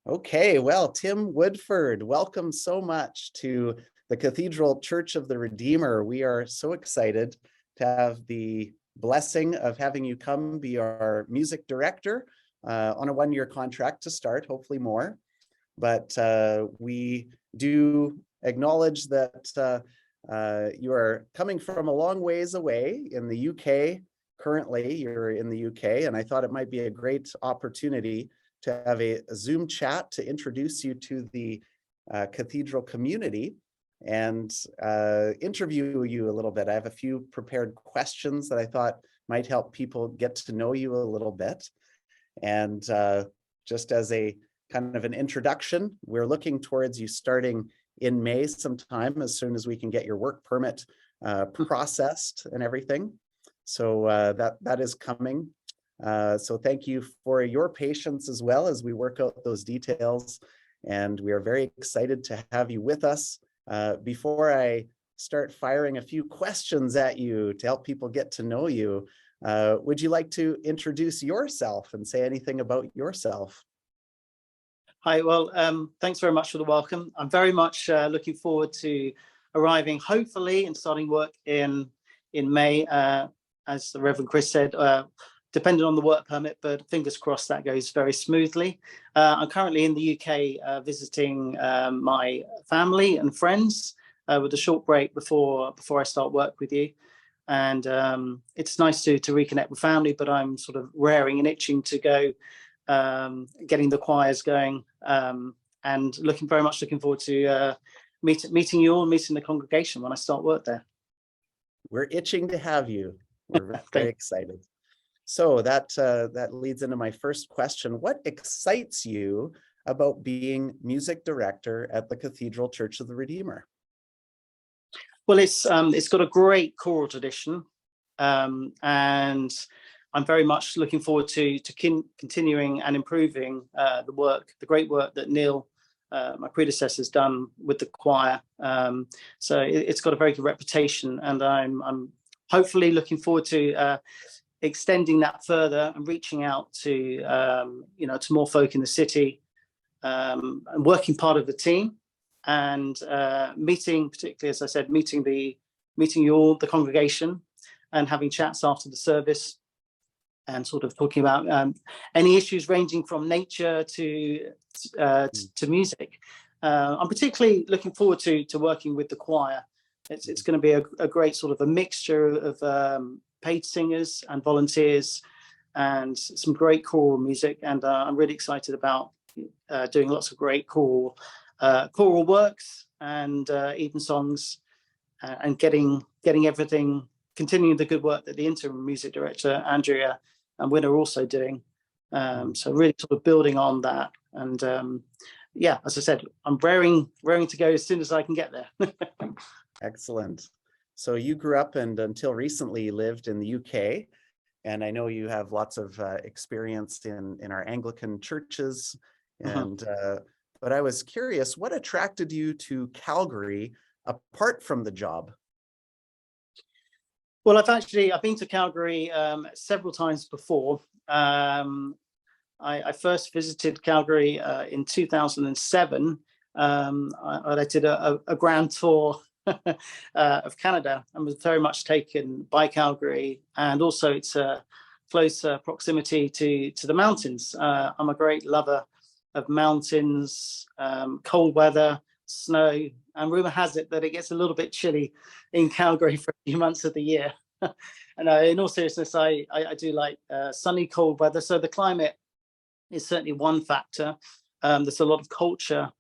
Okay, well, Tim Woodford, welcome so much to the Cathedral Church of the Redeemer. We are so excited to have the blessing of having you come be our music director on a one-year contract to start, hopefully more. But we do acknowledge that you are coming from a long ways away in the UK. Currently, you're in the UK, and I thought it might be a great opportunity to have a Zoom chat to introduce you to the Cathedral community and interview you a little bit. I have a few prepared questions that I thought might help people get to know you a little bit. And just as a kind of an introduction, we're looking towards you starting in May sometime, as soon as we can get your work permit processed and everything. So that is coming. So thank you for your patience as well as we work out those details. And we are very excited to have you with us. Before I start firing a few questions at you to help people get to know you, would you like to introduce yourself and say anything about yourself? Hi, well, thanks very much for the welcome. I'm very much looking forward to arriving, hopefully, and starting work in May, as the Reverend Chris said, depending on the work permit, but fingers crossed that goes very smoothly. I'm currently in the UK visiting my family and friends with a short break before I start work with you. And it's nice to reconnect with family, but I'm sort of raring and itching to go, getting the choirs going, and very much looking forward to meeting you all and meeting the congregation when I start work there. We're itching to have you. We're very excited. So that leads into my first question. What excites you about being music director at the Cathedral Church of the Redeemer? Well, it's got a great choral tradition, and I'm very much looking forward to continuing and improving the great work that Neil, my predecessor, has done with the choir. So it's got a very good reputation, and I'm hopefully looking forward to extending that further and reaching out to to more folk in the city, and working part of the team, and meeting, particularly as I said, meeting you all, the congregation, and having chats after the service, and sort of talking about any issues ranging from nature to music. I'm particularly looking forward to working with the choir. It's going to be a great sort of a mixture of paid singers and volunteers, and some great choral music. And I'm really excited about doing lots of great choral works and even songs, and getting everything, continuing the good work that the interim music director Andrea and Win are also doing. So really sort of building on that. And yeah, as I said, I'm raring to go as soon as I can get there. Excellent. So you grew up and until recently lived in the UK, and I know you have lots of experience in our Anglican churches. And but I was curious, what attracted you to Calgary apart from the job? Well, I've been to Calgary several times before. I first visited Calgary in 2007. I did a grand tour of Canada, and was very much taken by Calgary, and also its close proximity to the mountains. I'm a great lover of mountains, cold weather, snow, and rumor has it that it gets a little bit chilly in Calgary for a few months of the year. And in all seriousness, I do like sunny, cold weather. So the climate is certainly one factor. There's a lot of culture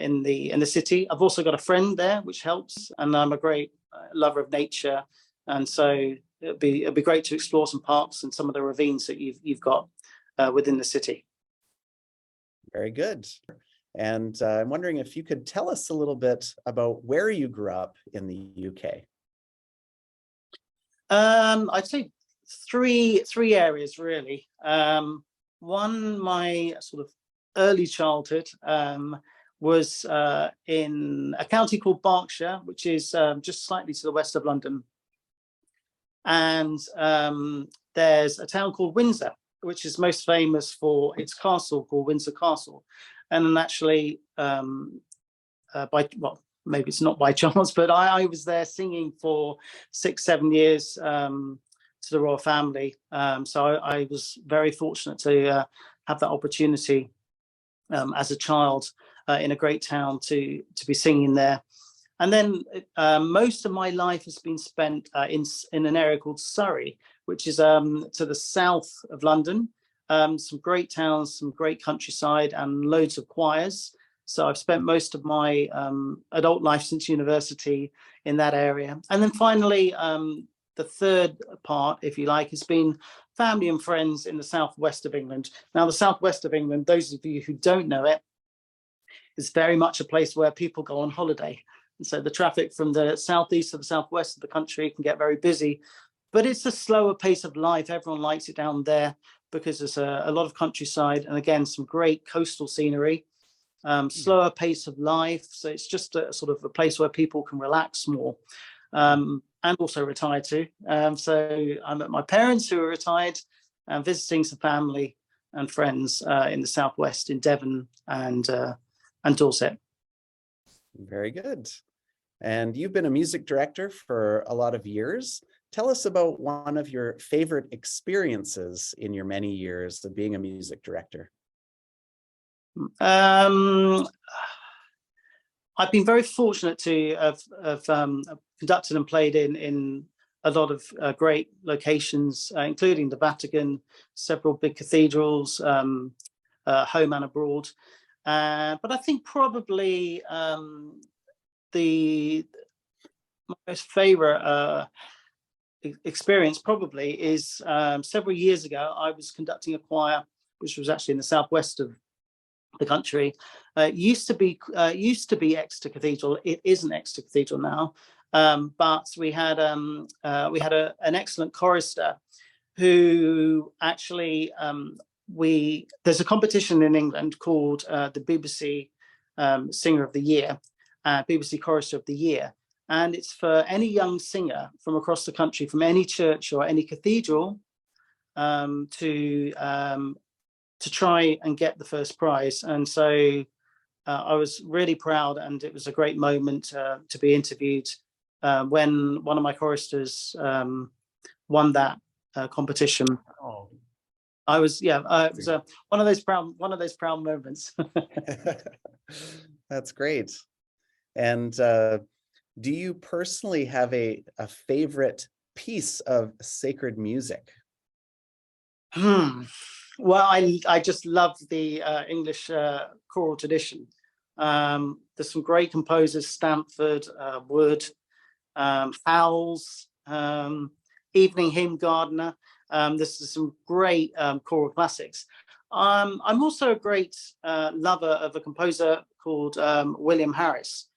in the city. I've also got a friend there, which helps, and I'm a great lover of nature, and so it'd be great to explore some parks and some of the ravines that you've got within the city. Very good. And I'm wondering if you could tell us a little bit about where you grew up in the UK. I'd say three areas really. One, my sort of early childhood was in a county called Berkshire, which is just slightly to the west of London. And there's a town called Windsor, which is most famous for its castle called Windsor Castle. And then actually, maybe it's not by chance, but I was there singing for 6-7 years to the royal family. So I was very fortunate to have that opportunity as a child in a great town to be singing there. And then most of my life has been spent in an area called Surrey, which is to the south of London. Some great towns, some great countryside, and loads of choirs. So I've spent most of my adult life since university in that area. And then finally, the third part, if you like, has been family and friends in the southwest of England. Now, the southwest of England, those of you who don't know it, is very much a place where people go on holiday. And so the traffic from the southeast to the southwest of the country can get very busy, but it's a slower pace of life. Everyone likes it down there because there's a lot of countryside and, again, some great coastal scenery, slower pace of life. So it's just a sort of a place where people can relax more. And also retire to. So I'm at my parents who are retired, visiting some family and friends in the southwest, in Devon and Dorset. Very good. And you've been a music director for a lot of years. Tell us about one of your favorite experiences in your many years of being a music director. I've been very fortunate to have conducted and played in a lot of great locations, including the Vatican, several big cathedrals, home and abroad. But I think probably my most favorite experience probably is several years ago. I was conducting a choir, which was actually in the southwest of the country. Used to be Exeter Cathedral. It isn't Exeter Cathedral now, but we had an excellent chorister who actually there's a competition in England called the BBC Singer of the Year, BBC Chorister of the Year, and it's for any young singer from across the country, from any church or any cathedral, to try and get the first prize. And so I was really proud, and it was a great moment to be interviewed when one of my choristers won that competition. Oh. I was, it was one of those proud moments. That's great. And do you personally have a favorite piece of sacred music? Well, I just love the English choral tradition. There's some great composers: Stamford, Wood, Fowles, Evening Hymn Gardner. There's some great choral classics. I'm also a great lover of a composer called William Harris.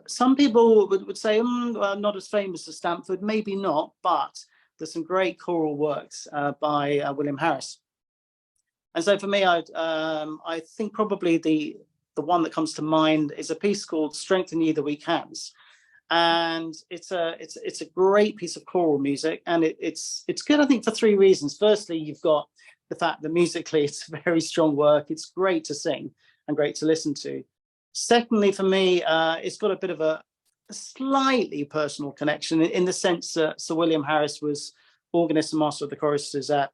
Some people would say, well, not as famous as Stamford, maybe not, but there's some great choral works by William Harris. And so for me, I think probably the one that comes to mind is a piece called "Strengthen Ye the Weak Hands." And it's a great piece of choral music, and it's good, I think, for three reasons. Firstly, you've got the fact that musically it's very strong work. It's great to sing and great to listen to. Secondly, for me, it's got a bit of a slightly personal connection in the sense that Sir William Harris was organist and master of the choristers at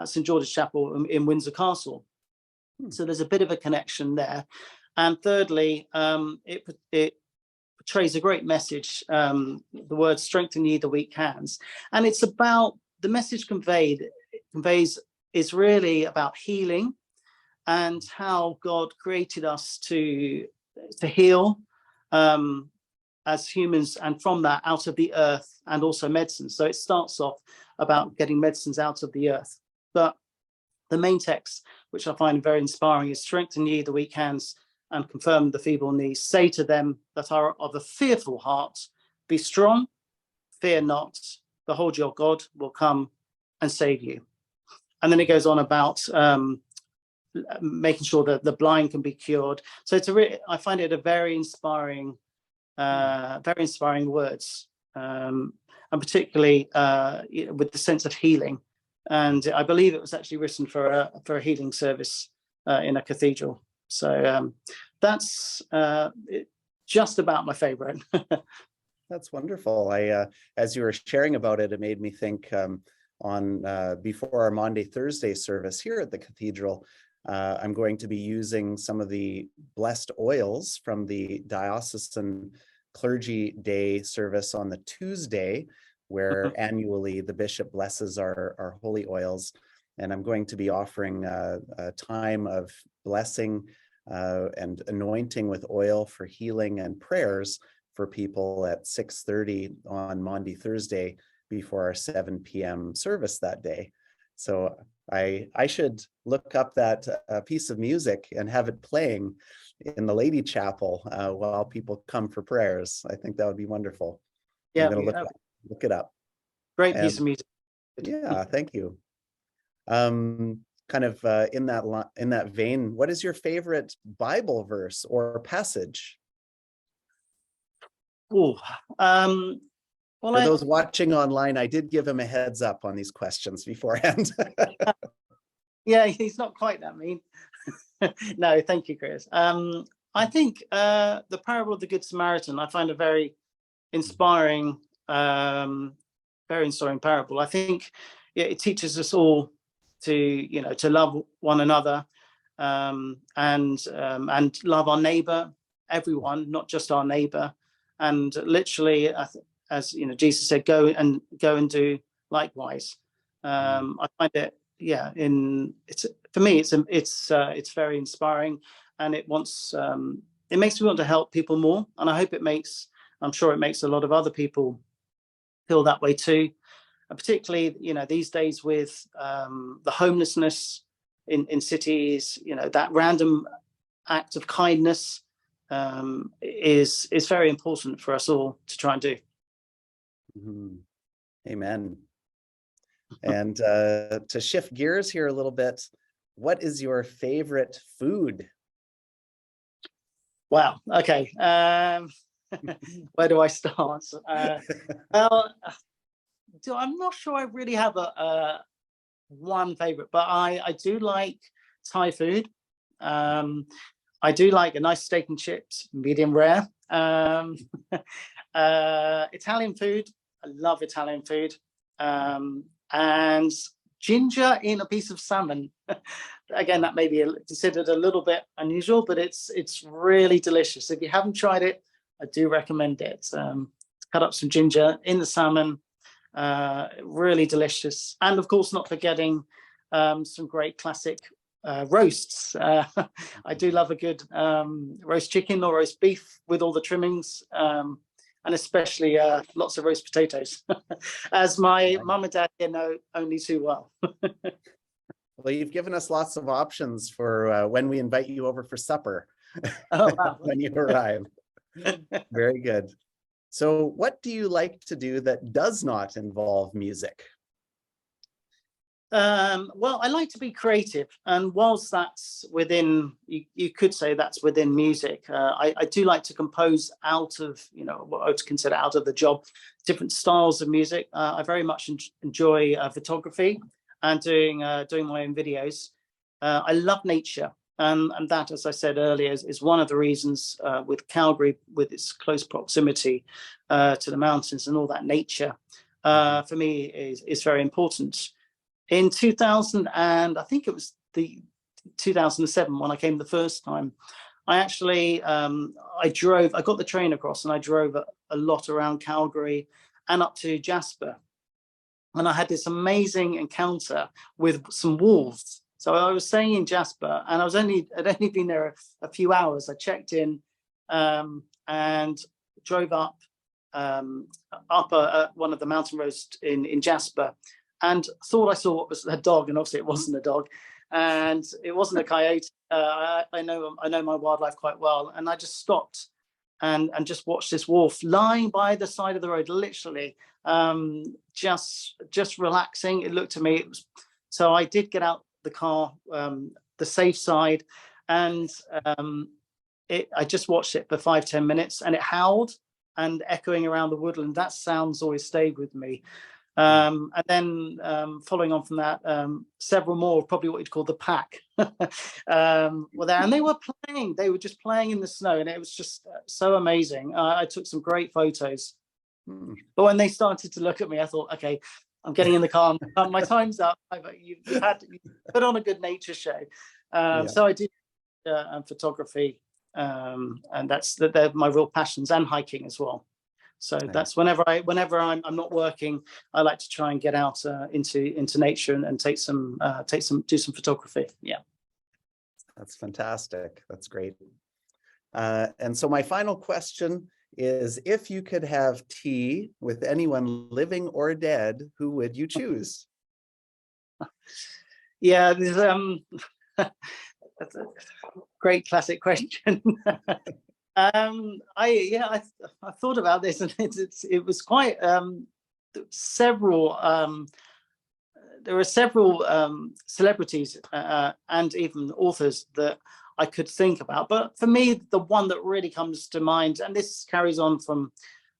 St George's Chapel in Windsor Castle. So there's a bit of a connection there. And thirdly, it portrays a great message, the word "strengthen ye the weak hands." And it's about, the message conveys is really about healing and how God created us to heal as humans, and from that out of the earth, and also medicine. So it starts off about getting medicines out of the earth. But the main text, which I find very inspiring, is "Strengthen ye the weak hands and confirm the feeble knees. Say to them that are of a fearful heart, be strong, fear not, behold your God will come and save you." And then it goes on about making sure that the blind can be cured. So I find it a very inspiring words, and particularly with the sense of healing and I believe it was actually written for a healing service in a cathedral. So that's just about my favorite. That's wonderful. As you were sharing about it, it made me think on before our Maundy Thursday service here at the Cathedral, I'm going to be using some of the blessed oils from the Diocesan Clergy Day service on the Tuesday, where annually the bishop blesses our holy oils. And I'm going to be offering a time of blessing and anointing with oil for healing and prayers for people at 6:30 on Maundy Thursday before our 7 p.m. service that day. So I should look up that piece of music and have it playing in the Lady Chapel while people come for prayers. I think that would be wonderful. Yeah, I'm going to look it up. Great piece of music. Yeah, thank you. Kind of in that vein, what is your favorite Bible verse or passage? Oh, well, for those watching online, I did give him a heads up on these questions beforehand. Yeah, he's not quite that mean. No, thank you, Chris. I think the parable of the Good Samaritan, I find a very inspiring parable. I think it teaches us all to love one another and love our neighbor, everyone, not just our neighbor. And literally, as Jesus said, go and do likewise. I find it, for me, it's very inspiring, and it makes me want to help people more. And I hope I'm sure it makes a lot of other people feel that way too. And particularly, these days with the homelessness in cities, that random act of kindness is very important for us all to try and do. Amen. And to shift gears here a little bit, what is your favorite food? Wow. Okay. Where do I start? Well, I'm not sure I really have a one favorite, but I do like Thai food. I do like a nice steak and chips, medium rare. Italian food, I love Italian food. And ginger in a piece of salmon. Again, that may be considered a little bit unusual, but it's really delicious. If you haven't tried it, I do recommend it. Cut up some ginger in the salmon, really delicious. And of course, not forgetting some great classic roasts. I do love a good roast chicken or roast beef with all the trimmings, and especially lots of roast potatoes, as my mum and dad know only too well. Well, you've given us lots of options for when we invite you over for supper. Oh, wow. When you arrive. Very good. So what do you like to do that does not involve music? Well, I like to be creative, and whilst that's within, you could say that's within music, I do like to compose out of, what I would consider out of the job, different styles of music. I very much enjoy photography and doing my own videos. I love nature, and that, as I said earlier, is one of the reasons with Calgary, with its close proximity to the mountains and all that nature, for me is very important. In 2000, and I think it was the 2007 when I came the first time, I actually I got the train across and I drove a lot around Calgary and up to Jasper, and I had this amazing encounter with some wolves. So I was staying in Jasper, and I'd only been there a few hours. I checked in and drove up one of the mountain roads in Jasper, and thought I saw what was a dog, and obviously it wasn't a dog, and it wasn't a coyote. I know my wildlife quite well, and I just stopped and just watched this wolf lying by the side of the road, literally, just relaxing. It looked to me, so I did get out the car, the safe side, and I just watched it for 5-10 minutes, and it howled and echoing around the woodland. That sound's always stayed with me. And then following on from that, several more, probably what you'd call the pack, were there, and they were playing. They were just playing in the snow, and it was just so amazing. I took some great photos. But when they started to look at me, I thought, okay, I'm getting in the car. My time's up. You put on a good nature show. So I did photography, and they're my real passions, and hiking as well. So that's whenever I'm not working, I like to try and get out into nature and do some photography. Yeah, that's fantastic. That's great. And so my final question is, if you could have tea with anyone living or dead, who would you choose? Yeah, that's a great classic question. I thought about this, and it was quite several. There are several celebrities and even authors that I could think about, but for me, the one that really comes to mind, and this carries on from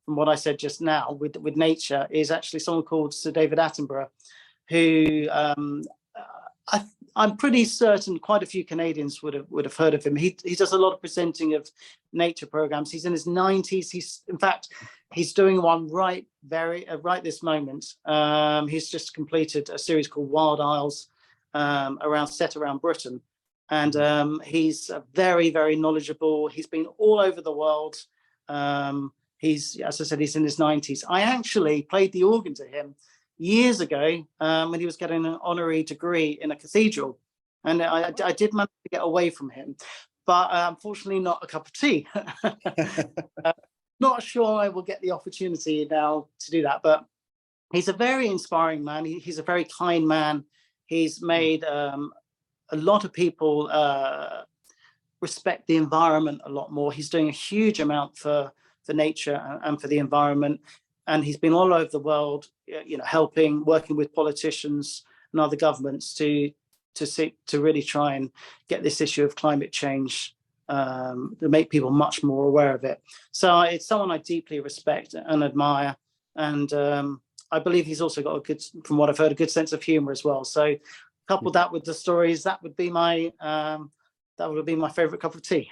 what I said just now with nature, is actually someone called Sir David Attenborough, who I'm pretty certain quite a few Canadians would have heard of him. He does a lot of presenting of nature programs. He's in his 90s. He's doing one right this moment. He's just completed a series called Wild Isles, set around Britain, and he's very, very knowledgeable. He's been all over the world. As I said, he's in his 90s. I actually played the organ to him years ago when he was getting an honorary degree in a cathedral, and I did manage to get away from him, but unfortunately not a cup of tea. Not sure I will get the opportunity now to do that, but he's a very inspiring man. He's a very kind man. He's made a lot of people respect the environment a lot more. He's doing a huge amount for nature and for the environment. And he's been all over the world, working with politicians and other governments to really try and get this issue of climate change, to make people much more aware of it. So it's someone I deeply respect and admire. And I believe he's also got from what I've heard, a good sense of humor as well. So couple that with the stories, that would be my favorite cup of tea.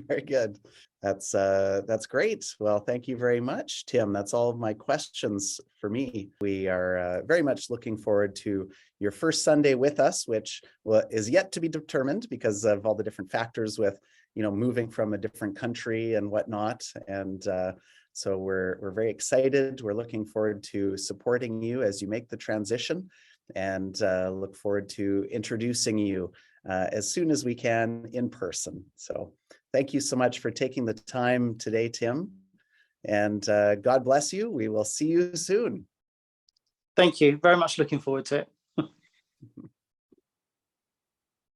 Very good. That's great. Well, thank you very much, Tim. That's all of my questions for me. We are very much looking forward to your first Sunday with us, which is yet to be determined because of all the different factors with, moving from a different country and whatnot. And so we're very excited. We're looking forward to supporting you as you make the transition, and look forward to introducing you as soon as we can in person. So thank you so much for taking the time today, Tim, and God bless you. We will see you soon. Thank you very much. Looking forward to it.